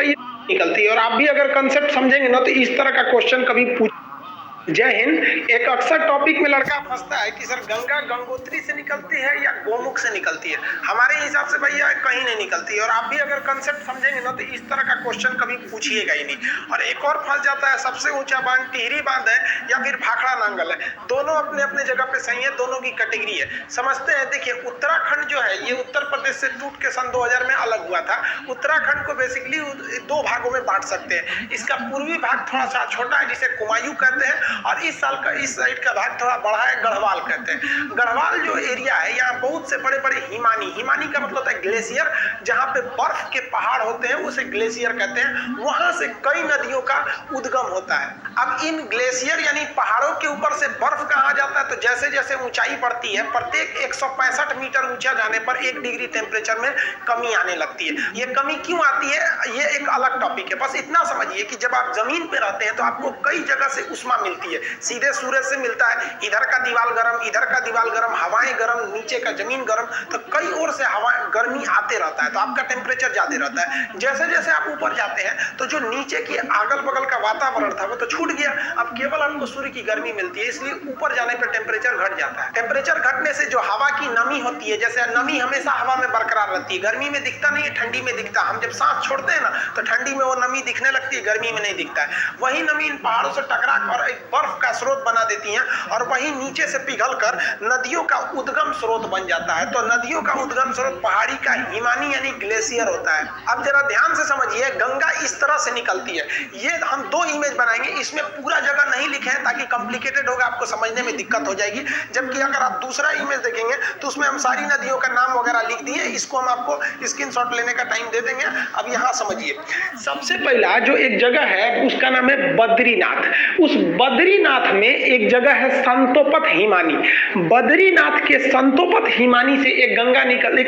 ये निकलती है। और आप भी अगर कंसेप्ट समझेंगे ना तो इस तरह का क्वेश्चन कभी पूछ। जय हिंद। एक अक्सर टॉपिक में लड़का फंसता है कि सर गंगा गंगोत्री से निकलती है या गोमुख से निकलती है। हमारे हिसाब से भैया कहीं नहीं निकलती है। और आप भी अगर कंसेप्ट समझेंगे ना तो इस तरह का क्वेश्चन कभी पूछिएगा ही नहीं। और एक और फंस जाता है, सबसे ऊंचा बांध टिहरी बांध है या फिर भाखड़ा नांगल है। दोनों अपने अपने जगह पे सही है, दोनों की कैटेगरी है। समझते हैं, देखिए उत्तराखंड जो है ये उत्तर प्रदेश से टूट के सन 2000 में अलग हुआ था। उत्तराखंड को बेसिकली दो भागों में बांट सकते हैं। इसका पूर्वी भाग थोड़ा सा छोटा है जिसे कुमायूं कहते हैं, और इस साइड का भाग थोड़ा बड़ा है, गढ़वाल कहते हैं। गढ़वाल जो एरिया है यहाँ बहुत से बड़े बड़े हिमानी का मतलब होता है ग्लेशियर, जहाँ पे बर्फ के पहाड़ होते हैं उसे ग्लेशियर कहते हैं। वहां से कई नदियों का उद्गम होता है। अब इन ग्लेशियर यानी पहाड़ों के ऊपर से बर्फ कहाँ जाता है, तो जैसे जैसे ऊंचाई बढ़ती है प्रत्येक 165 मीटर ऊंचा जाने पर 1 डिग्री टेम्परेचर में कमी आने लगती है। ये कमी क्यों आती है ये एक अलग टॉपिक है। बस इतना समझिए कि जब आप जमीन पे रहते हैं तो आपको कई जगह से उष्मा मिलती है। सीधे सूरज से मिलता है, इधर का दीवार गर्म, इधर का दीवार गर्म, हवाएं गर्म, नीचे का जमीन गर्म, तो कई ओर से हवा गर्मी आते रहता है, तो आपका टेम्परेचर ज्यादा रहता है। जैसे जैसे आप ऊपर जाते हैं तो जो नीचे की अगल बगल का वातावरण था वो तो छूट गया, अब केवल हमको सूर्य की गर्मी मिलती है, इसलिए ऊपर जाने पर टेम्परेचर घट जाता है। टेम्परेचर घटने से जो हवा की नमी होती है, जैसे नमी हमेशा हवा में बरकरार रहती है, गर्मी में दिखता नहीं है, ठंडी में दिखता। हम जब सांस छोड़ते हैं ना तो ठंडी में वो नमी दिखने लगती है, गर्मी में नहीं दिखता है। वही नमी इन पहाड़ों से टकरा कर एक बर्फ का स्रोत बना देती हैं और वही नीचे से पिघलकर नदियों का उद्गम स्रोत बन जाता है। तो नदियों का उद्गम स्रोत पहाड़ी का हिमानी यानी ग्लेशियर होता है। अब जरा ध्यान से समझिए, गंगा इस तरह से निकलती है। ये हम 2 इमेज बनाएंगे, इसमें पूरा जगह नहीं लिखे हैं ताकि कॉम्प्लिकेटेड होगा, आपको समझने में दिक्कत हो जाएगी। जबकि अगर आप दूसरा इमेज देखेंगे तो उसमें हम सारी नदियों का नाम वगैरह लिख दिए, इसको हम आपको स्क्रीनशॉट लेने का टाइम दे देंगे। अब यहाँ समझिए, सबसे पहला जो एक जगह है उसका नाम है बद्रीनाथ। उस बद्रीनाथ में एक जगह है संतोपत हिमानी। बद्रीनाथ के संतोपत हिमानी से एक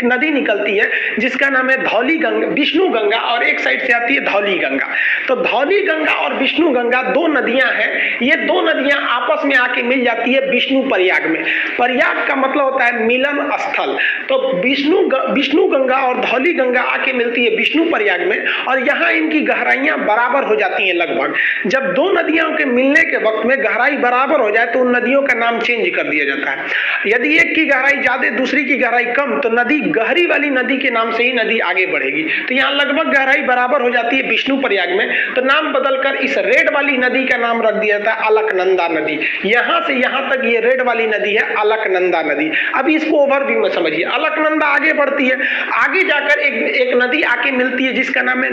नदी निकलती है जिसका नाम है धौली गंगा, विष्णु गंगा, और एक साइड से आती है धौली गंगा। तो धौली गंगा और विष्णु गंगा 2 नदियां हैं। ये 2 नदियां आपस में आके मिल जाती है विष्णु प्रयाग में। प्रयाग का मतलब होता है मिलन स्थल। तो विष्णु गंगा और धौली गंगा आके मिलती है विष्णु प्रयाग में, और यहाँ इनकी गहराइयां बराबर हो जाती हैं लगभग। जब 2 नदियों के मिलने के वक्त में गहराई बराबर हो जाए तो उन नदियों का नाम चेंज कर दिया जाता है। यदि एक की गहराई ज्यादा दूसरी की गहराई कम तो नदी गहरी वाली नदी के नाम से ही नदी आगे बढ़ेगी। तो यहाँ लगभग गहराई बराबर हो जाती है विष्णु प्रयाग में, तो नाम बदलकर इस रेड वाली नदी का नाम रख दिया जाता है अलकनंदा नदी। यहाँ से यहाँ तक ये रेड वाली नदी है अलकनंदा नदी। अब इसको ओवरव्यू में समझिए। अलकनंदा आगे बढ़ती है, आगे जाकर एक नदी आके मिलती है जिसका नाम है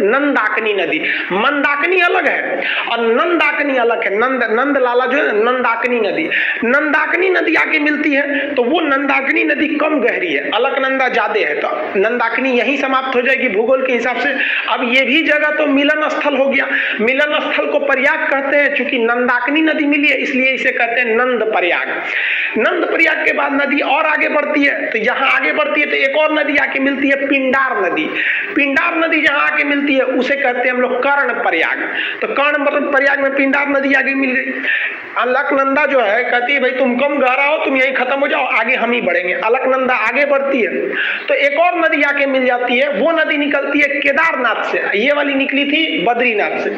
नंदाकिनी नदी। मंदाकिनी अलग है और नंदाकिनी अलग है। नंद लाला जो है नंदाकिनी नदी आके मिलती है, तो वो नंदाकिनी नदी कम गहरी है, अलकनंदा ज्यादा है, तो नंदाकिनी यहीं समाप्त हो जाएगी भूगोल के हिसाब से। अब ये भी जगह तो मिलन स्थल हो गया। मिलन स्थल को प्रयाग कहते हैं, चूंकि नंदाकिनी नदी मिली है इसलिए इसे कहते हैं नंद प्रयाग। नंद प्रयाग के बाद नदी और आगे बढ़ती है, तो यहाँ आगे बढ़ती है तो एक और नदी आके मिलती है पिंडार नदी। पिंडार नदी जहाँ आके मिलती है उसे कहते हैं हम लोग कर्ण प्रयाग। तो कर्ण मतलब प्रयाग में पिंडार नदी आगे मिल गई। अलकनंदा जो है कहती है भाई तुम कम गहरा हो, तुम यहीं खत्म हो जाओ, आगे हम ही बढ़ेंगे। अलकनंदा आगे बढ़ती है तो एक और नदी आके मिल जाती है, वो नदी निकलती है केदारनाथ से। ये वाली निकली थी बद्रीनाथ से।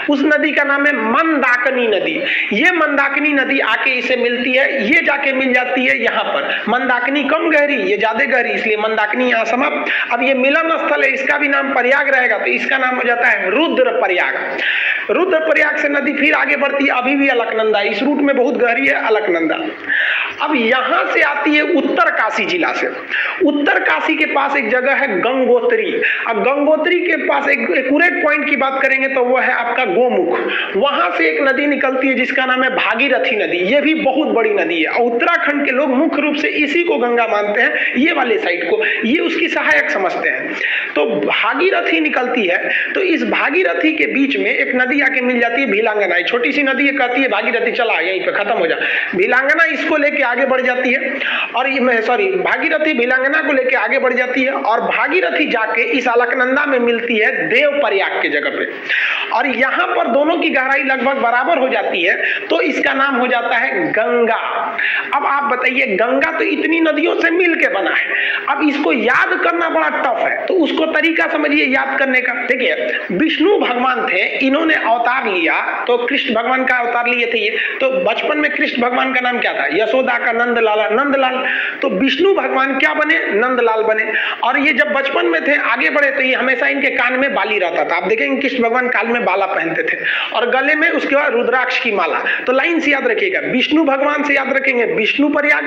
उस नदी का नाम है मंदाकिनी नदी। ये मंदाकिनी नदी आके इसे मिलती है, ये जाके मिल जाती है यहाँ पर। मंदाकिनी कम गहरी, ये ज्यादा गहरी, इसलिए मंदाकिनी यहाँ समाप्त। अब ये मिलन स्थल है, इसका भी नाम प्रयाग रहेगा, तो इसका नाम हो जाता है रुद्र प्रयाग। रुद्र प्रयाग से नदी फिर आगे बढ़ती है, अभी भी अलकनंदा, इस रूट में बहुत गहरी है अलकनंदा। अब यहां से आती है उत्तर काशी जिला से। उत्तर काशी के पास एक जगह है गंगोत्री। अब गंगोत्री के पास एक एक्यूरेट पॉइंट की बात करेंगे तो वो है आपका गोमुख। वहां से एक नदी निकलती है जिसका नाम है भागीरथी नदी। ये भी बहुत बड़ी नदी है। उत्तराखंड के लोग मुख्य रूप से इसी को गंगा मानते हैं, ये वाले साइड को, ये उसकी सहायक समझते हैं। तो भागीरथी निकलती है, तो इस भागीरथी के बीच में एक नदी आके मिल जाती है भीलांगनाई। छोटी सी सी नदी है, कहती है भागीरथी चला यहीं पे खत्म हो जा। भिलांगना इसको लेके आगे बढ़ जाती है और भागीरथी भिलांगना को लेके आगे बढ़ जाती है और भागीरथी जाके इस अलकनंदा में मिलती है देव प्रयाग के जगह पे, और यहां पर दोनों की गहराई लगभग बराबर हो जाती है, तो इसका नाम हो जाता है गंगा। अब आप बताइए, गंगा तो इतनी नदियों से मिलके बना है, अब इसको याद करना बड़ा टफ है, तो उसको तरीका समझिए याद करने का। देखिए विष्णु भगवान थे, इन्होंने अवतार लिया, तो कृष्ण भगवान का अवतार लिए थे ये, तो बचपन में कृष्ण भगवान का नाम क्या था? यशोदा का नंदलाल, नंदलाल। तो विष्णु भगवान क्या बने? नंदलाल बने। और ये जब बचपन में थे, आगे बढ़े, तो ये हमेशा इनके कान में बाली रहता था। आप देखेंगे कृष्ण भगवान कान में बाला पहनते थे और गले में उसके बाद रुद्राक्ष की माला। तो लाइन से याद रखिएगा, विष्णु भगवान से याद रखेंगे विष्णु प्रयाग,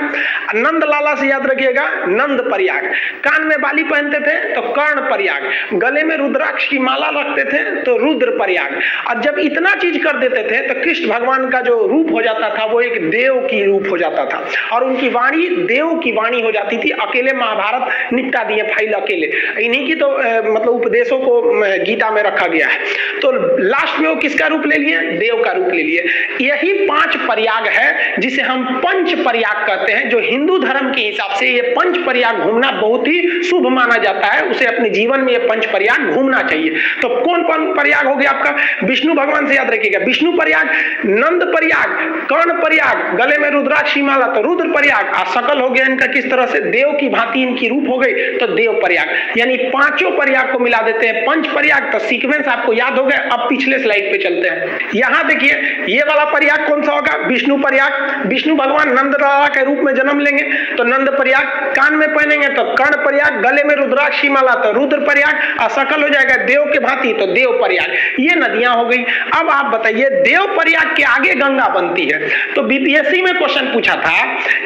नंद लाला से याद रखिएगा नंद प्रयाग, कान में बाली पहनते थे तो कर्ण प्रयाग, गले में रुद्राक्ष की माला रखते थे तो रुद्र प्रयाग। और जब इतना चीज कर देते थे तो कृष्ण भगवान का जो रूप हो जाता था वो एक देव की रूप हो जाता था और उनकी वाणी देव की वाणी हो जाती थी। अकेले महाभारत निपटा दिए फाइल अकेले, इन्हीं की तो मतलब उपदेशों को गीता में रखा गया है। तो लास्ट में वो किसका रूप ले लिए? देव का रूप ले लिए। यही 5 प्रयाग है जिसे हम पंच प्रयाग कहते हैं, जो हिंदू धर्म के हिसाब से ये पंच प्रयाग घूमना बहुत ही शुभ माना जाता है। उसे अपने जीवन में ये पंच प्रयाग घूमना चाहिए। तो कौन कौन प्रयाग हो गया आपका? विष्णु भगवान से याद रखिएगा विष्णु प्रयाग, नंद प्रयाग, कर्ण प्रयाग, गले में रुद्राक्ष की माला तो रुद्र प्रयाग, और सकल हो गया इनका किस तरह से देव की भांति इनकी रूप हो गई तो देव प्रयाग। यानी पांचों प्रयाग को मिला देते हैं पंच प्रयाग। तो सीक्वेंस आपको याद हो गया। अब पिछले स्लाइड पे चलते हैं। यहां देखिए ये वाला प्रयाग कौन सा होगा? विष्णु प्रयाग। विष्णु भगवान नंद लाला के रूप में जन्म लेंगे तो नंद प्रयाग, कान में पहनेंगे तो कर्ण प्रयाग, गले में रुद्राक्ष की माला तो रुद्र प्रयाग, और सकल हो जाएगा देव के भांति तो देव प्रयाग। ये नदियां हो गई। अब आप बताइए देव प्रयाग के आगे गंगा बनती है। तो बीपीएससी में क्वेश्चन पूछा था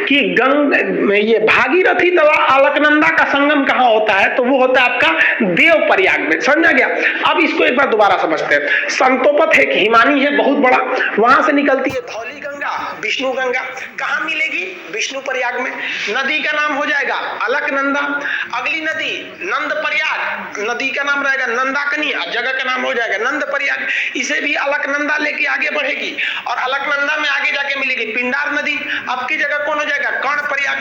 कि ये भागीरथी तथा अलकनंदा का संगम कहां होता है? तो वो होता है आपका देव प्रयाग में। समझा गया? अब इसको एक बार दोबारा समझते हैं। संतोपत है, हिमानी है बहुत बड़ा, वहां से निकलती है धौली गंगा, विष्णु गंगा। कहां मिलेगी? विष्णु प्रयाग में। नदी का नाम हो जाएगा अलकनंदा। अगली नदी नंद प्रयाग, नदी का नाम रहेगा नंदाकनी, जगह का नाम हो जाएगा नंद प्रयाग। इसे भी अलकनंदा लेके आगे बढ़ेगी और अलकनंदा में आगे जाके मिलेगी पिंडार नदी। अब की जगह कौन हो जाएगा? कर्ण प्रयाग।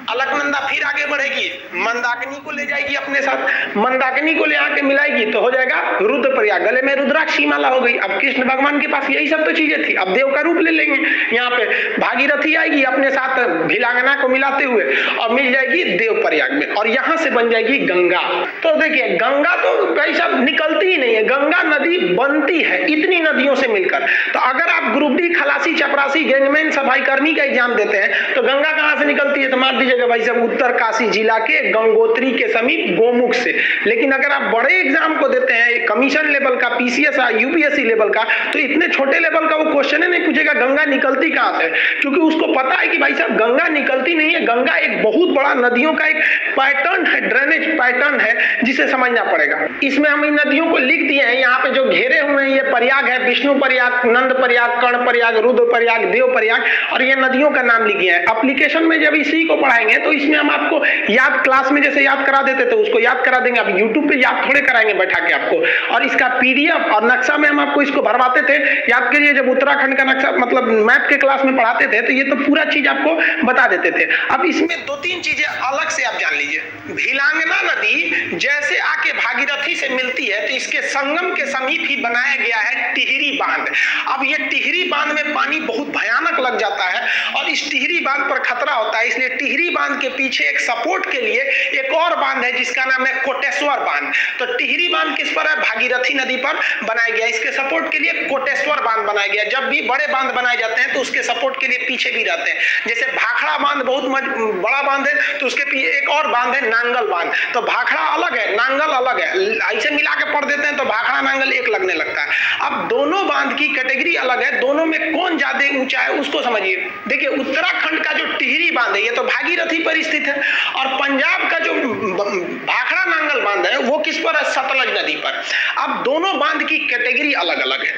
अलकनंदा फिर आगे बढ़ेगी, मंदाकिनी को ले जाएगी अपने साथ, मंदाकिनी को ले आके मिलाएगी तो हो जाएगा रुद्र प्रयाग। गले में रुद्राक्ष की माला हो गई। अब कृष्ण भगवान के पास यही सब तो चीजें थी, अब देव का रूप ले लेंगे। यहाँ पे भागीरथी आएगी अपने साथ भिलांगना को मिलाते हुए और मिल जाएगी देव प्रयाग में, और यहां से बन जाएगी गंगा। तो देखिए गंगा तो भाई साहब निकलती ही नहीं है, गंगा नदी बनती है इतनी नदियों से मिलकर। तो अगर आप ग्रुप डी खलासी चपरासी गैंगमैन सफाई कर्मी का एग्जाम देते हैं तो गंगा कहां से निकलती है? तो मान दीजिएगा भाई साहब उत्तरकाशी जिला के गंगोत्री के समीप गोमुख से। लेकिन अगर आप बड़े एग्जाम को देते हैं कमीशन लेवल का, पीसीएस यूपीएससी लेवल का, तो इतने छोटे लेवल का वो क्वेश्चन ही नहीं पूछेगा गंगा निकलती कहां से, क्योंकि उसको पता है कि भाई साहब गंगा निकलती नहीं है। गंगा एक बहुत बड़ा नदियों का एक पैटर्न है, ड्रेनेज पैटर्न है जिसे समझना पड़ेगा। इसमें हम इन नदियों को लिख दिए हैं, यहाँ पे जो घेरे हुए हैं ये प्रयाग है, विष्णु प्रयाग, नंद प्रयाग, कर्ण प्रयाग, रुद्र प्रयाग, देव प्रयाग, और ये नदियों का नाम लिखे हैं। एप्लीकेशन में जब इसी को पढ़ाएंगे तो इसमें हम आपको याद, क्लास में जैसे याद करा देते थे उसको याद करा देंगे। अब यूट्यूब पे याद थोड़े कराएंगे बैठा के आपको, और इसका पीडीएफ और नक्शा में हम आपको इसको भरवाते थे। याद करिए जब उत्तराखंड का नक्शा मतलब मैप के क्लास में पढ़ाते थे तो ये तो पूरा चीज आपको बता देते थे। अब इसमें 2-3 चीजें अलग से आप जान लीजिए। भिलांगना नदी जैसे आके भागीरथी से मिलती है तो इसके संगम के समीप ही बनाया गया है टिहरी बांध। अब ये टिहरी बांध में पानी बहुत भयानक लग जाता है और इस टिहरी बांध पर खतरा होता है, इसलिए टिहरी बांध के पीछे एक सपोर्ट के लिए एक और बांध है जिसका नाम है कोटेश्वर बांध। तो टिहरी बांध किस पर है? भागीरथी नदी पर बनाया गया। इसके सपोर्ट के लिए कोटेश्वर बांध बनाया गया। जब भी बड़े बांध बनाए जाते हैं तो उसके सपोर्ट के लिए पीछे भी रहते हैं। जैसे भाखड़ा बांध बहुत बड़ा बांध है तो उसके पीछे एक और बांध है नांगल बांध। तो भाखड़ा अलग है, नांगल अलग है, ऐसे मिला के पढ़ देते हैं तो भाखड़ा नांगल एक लगने लगता है। अब दोनों बांध की कैटेगरी अलग है, दोनों में कौन ज्यादा ऊंचा है उसको समझिए। देखिए उत्तराखंड का जो टिहरी बांध है ये तो भागीरथी पर स्थित है, और पंजाब का जो भाखड़ा नांगल बांध है वो किस पर है? सतलज नदी पर। अब दोनों बांध की कैटेगरी अलग अलग है।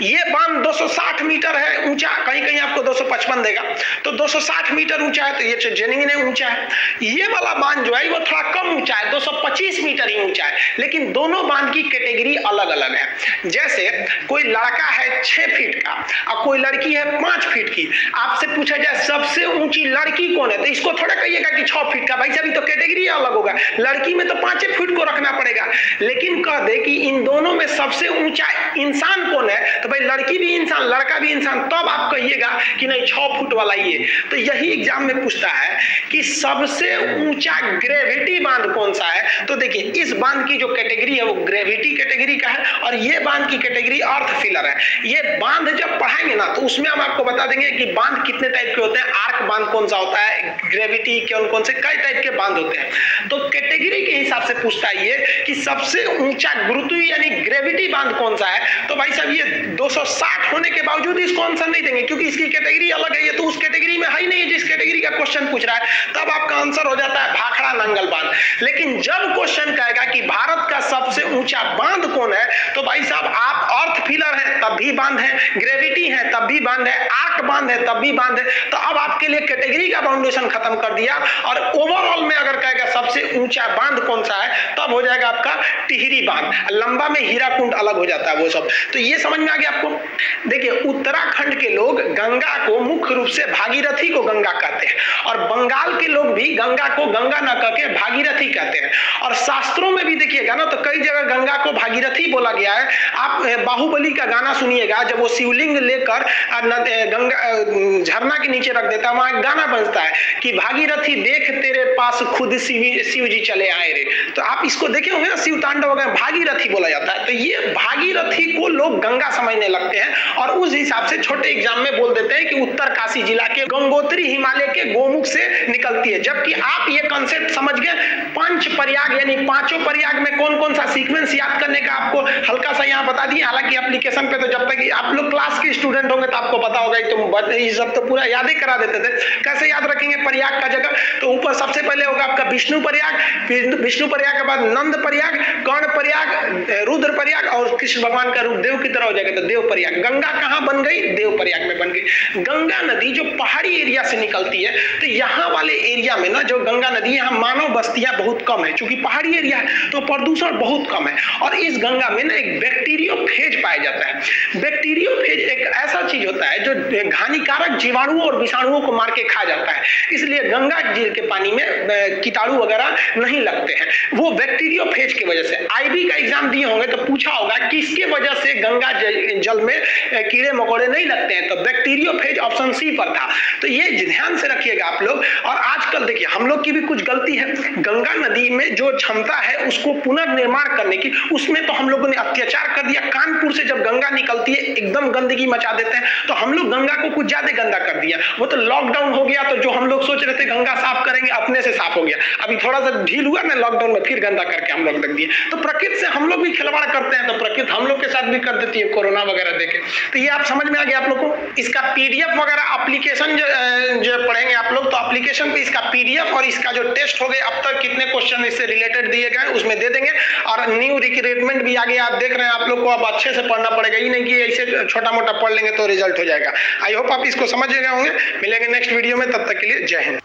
ये बांध 260 मीटर है ऊंचा, कहीं कहीं आपको 255 देगा, तो 260 मीटर ऊंचा है, तो ये जेनिंग ने ऊंचा है। ये वाला बांध जो है वो थोड़ा कम ऊंचा है, 225 मीटर ही ऊंचा है। लेकिन दोनों बांध की कैटेगरी अलग अलग है। जैसे कोई लड़का है 6 फीट का और कोई लड़की है 5 फीट की, आपसे पूछा जाए सबसे ऊंची लड़की कौन है, तो इसको थोड़ा कहिएगा कि 6 फीट का, भाई साहब तो कैटेगरी अलग होगा, लड़की में तो 5 फीट को रखना पड़ेगा। लेकिन कह दे कि इन दोनों में सबसे ऊंचा इंसान कौन है, तो भाई लड़की भी इंसान लड़का भी इंसान, तब आप कहिएगा कि नहीं 6 फुट वाला ये। तो यही एग्जाम में पूछता है कि सबसे ऊंचा ग्रेविटी बांध कौन सा है। तो देखिए इस बांध की जो कैटेगरी है वो ग्रेविटी कैटेगरी का है और ये बांध की कैटेगरी अर्थ फिलर है। ये बांध जब पढ़ाएंगे ना तो उसमें हम आपको बता देंगे कि बांध कितने टाइप के होते हैं, आर्क बांध कौन सा होता है, ग्रेविटी कौन से कई टाइप के बांध होते हैं। तो कैटेगरी के हिसाब से पूछता है ये कि सबसे ऊंचा गुरुत्व यानी ग्रेविटी बांध कौन सा है। तो भाई साहब ये 260 होने के बावजूद इसको आंसर नहीं देंगे क्योंकि इसकी कैटेगरी अलग है, ये तो उस कैटेगरी में है ही नहीं है जिस कैटेगरी का क्वेश्चन पूछ रहा है। तब आपका आंसर हो जाता है भाखड़ा नंगल बांध। लेकिन जब क्वेश्चन कहेगा कि भारत का सबसे ऊंचा बांध कौन है, तो भाई साहब आप अर्थ फिलर है तब भी बांध है, ग्रेविटी है तब भी बांध है, आर्क बांध है तब भी बांध है। तो अब आपके लिए कैटेगरी का बाउंडेशन खत्म कर दिया और ओवरऑल में अगर कहेगा सबसे ऊंचा बांध कौन सा है तब हो जाएगा आपका टिहरी बांध, लंबा में हीराकुंड अलग हो जाता है वो सब। तो ये समझ में आ गया आपको। देखिए उत्तराखंड के लोग गंगा को मुख्य रूप से भागीरथी को गंगा कहते हैं और बंगाल के लोग भी गंगा को गंगा न कह के भागीरथी कहते हैं। और शास्त्रों में भी देखिएगा ना तो कई जगह गंगा को भागीरथी बोला गया है। आप बाहुबली का गाना सुनिएगा, जब वो शिवलिंग लेकर गंगा झरना के नीचे रख देता है, वहां गाना बजता है कि भागीरथी देख तेरे पास खुद शिव जी चले आए रे। तो आप इसको देखे होंगे ना, शिव तांडव वगैरह भागीरथी बोला जाता है। तो ये भागीरथी को लोग गंगा समझने लगते हैं और उस हिसाब से छोटे एग्जाम में बोल देते हैं कि उत्तर काशी जिला के गंगोत्री हिमालय के गोमुख से निकलती है। जबकि आप ये कंसेप्ट समझ गए, पंच प्रयाग यानी पांचों प्रयाग में कौन कौन सा सीक्वेंस याद करने का आपको हल्का सा यहाँ बता दिए। हालांकि एप्लीकेशन पे तो जब तक आप लोग क्लास के स्टूडेंट होंगे तो आपको पता होगा, ये सब तो पूरा याद ही करा देते थे। कैसे याद रखेंगे प्रयाग का जगह, तो ऊपर सबसे पहले होगा आपका विष्णु प्रयाग, फिर विष्णु प्रयाग के बाद नंद प्रयाग, कर्ण प्रयाग, रुद्र प्रयाग और कृष्ण भगवान का रूप देव की तरह हो जाएगा तो देव प्रयाग। गंगा कहाँ बन गई, देव प्रयाग में बन गई। गंगा नदी जो पहाड़ी एरिया से निकलती है तो यहाँ वाले एरिया में ना जो गंगा नदी, यहाँ मानव बस्तियां बहुत कम है, क्योंकि पहाड़ी एरिया है तो प्रदूषण बहुत कम है। और इस गंगा में ना एक बैक्टीरियोफेज पाया जाता है। बैक्टीरियोफेज एक ऐसा चीज होता है जो हानिकारक जीवाणुओं और विषाणुओं को मार के खा जाता है, इसलिए गंगा जी के पानी में कीटाणु वगैरह नहीं लगते हैं, वो बैक्टीरियोफेज की वजह से। आईबी का एग्जाम दिए होंगे तो पूछा होगा किसके वजह से गंगा जल में कीड़े मकोड़े नहीं लगते हैं, तो बैक्टीरियोफेज ऑप्शन सी पर था। तो ये ध्यान से रखिएगा आप लोग। और आजकल देखिए हम लोग की भी कुछ गलती है, गंगा नदी में जो क्षमता है उसको पुनर्निर्माण करने की, उसमें तो हम लोगों ने अत्याचार कर दिया। कानपुर से जब गंगा निकलती है एकदम गंदगी मचा देते हैं, तो हम लोग गंगा को कुछ ज्यादा गंदा कर दिया। वो तो लॉकडाउन हो गया तो जो हम लोग सोच रहे थे गंगा साफ करेंगे अपने से साफ हो गया, अभी थोड़ा सा ढील हुआ ना लॉकडाउन में फिर गंदा करके हम लोग रख दिए। तो प्रकृति से हम लोग भी खिलवाड़ करते हैं तो प्रकृति हम लोग के साथ भी कर देती है कोरोना वगैरह देके। तो ये आप समझ में आ गया आप लोग को। इसका पीडीएफ वगैरह एप्लीकेशन जो पढ़ेंगे आप लोग तो एप्लीकेशन पे इसका पीडीएफ और इसका जो टेस्ट हो गए अब तक कितने क्वेश्चन इससे रिलेटेड दिए गए उसमें दे देंगे। और न्यू रिक्रूटमेंट भी आगे आप देख रहे हैं, आप लोग को अब अच्छे से पढ़ना पड़ेगा, ये नहीं कि ऐसे छोटा मोटा पढ़ लेंगे तो रिजल्ट हो जाएगा। आई होप आप इसको समझ गए होंगे। मिलेंगे नेक्स्ट वीडियो में, तब तक के लिए जय हिंद।